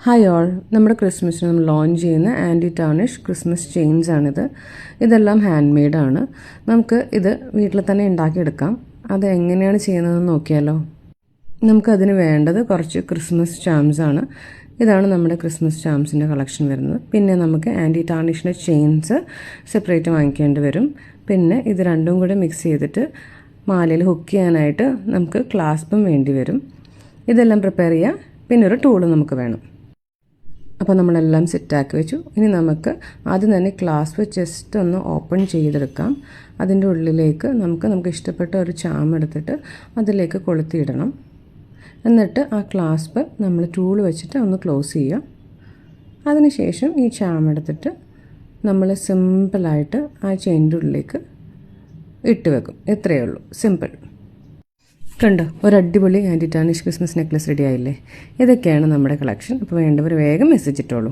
Hi all, നമ്മുടെ ക്രിസ്മസിന് നമ്മൾ ലോഞ്ച് ചെയ്യുന്ന ആൻറ്റി ടാർണിഷ് ക്രിസ്മസ് ചെയിൻസ് ആണിത്. ഇതെല്ലാം ഹാൻഡ് മെയ്ഡാണ്. നമുക്ക് ഇത് വീട്ടിൽ തന്നെ ഉണ്ടാക്കിയെടുക്കാം. അത് എങ്ങനെയാണ് ചെയ്യുന്നതെന്ന് നോക്കിയാലോ. നമുക്കതിന് വേണ്ടത് കുറച്ച് ക്രിസ്മസ് ചാംസ് ആണ്. ഇതാണ് നമ്മുടെ ക്രിസ്മസ് ചാംസിൻ്റെ കളക്ഷൻ വരുന്നത്. പിന്നെ നമുക്ക് ആൻറ്റി ടാർണിഷിൻ്റെ ചെയിൻസ് സെപ്പറേറ്റ് വാങ്ങിക്കേണ്ടി വരും. പിന്നെ ഇത് രണ്ടും കൂടെ മിക്സ് ചെയ്തിട്ട് മാലയിൽ ഹുക്ക് ചെയ്യാനായിട്ട് നമുക്ക് ക്ലാസ്പും വേണ്ടി വരും. ഇതെല്ലാം പ്രിപ്പയർ ചെയ്യുക. പിന്നെ ഒരു ടൂള് നമുക്ക് വേണം. അപ്പോൾ നമ്മളെല്ലാം സെറ്റാക്കി വെച്ചു. ഇനി നമുക്ക് ആദ്യം തന്നെ ക്ലാസ്പ് ജസ്റ്റ് ഒന്ന് ഓപ്പൺ ചെയ്തെടുക്കാം. അതിൻ്റെ ഉള്ളിലേക്ക് നമുക്ക് ഇഷ്ടപ്പെട്ട ഒരു ചാം എടുത്തിട്ട് അതിലേക്ക് കൊളുത്തിയിടണം. എന്നിട്ട് ആ ക്ലാസ്പ് നമ്മൾ ടൂൾ വെച്ചിട്ട് ഒന്ന് ക്ലോസ് ചെയ്യുക. അതിനുശേഷം ഈ ചാം എടുത്തിട്ട് നമ്മൾ സിമ്പിളായിട്ട് ആ ചെയിൻ്റെ ഉള്ളിലേക്ക് ഇട്ട് വെക്കും. ഇത്രയേ ഉള്ളൂ, സിമ്പിൾ. കണ്ടോ, ഒരു അടിപൊളി anti tarnish Christmas necklace ready ആയില്ലേ? ഇതൊക്കെയാണ് നമ്മുടെ കളക്ഷൻ. അപ്പോൾ വേണ്ടവർ വേഗം മെസ്സേജ് ഇട്ടോളൂ.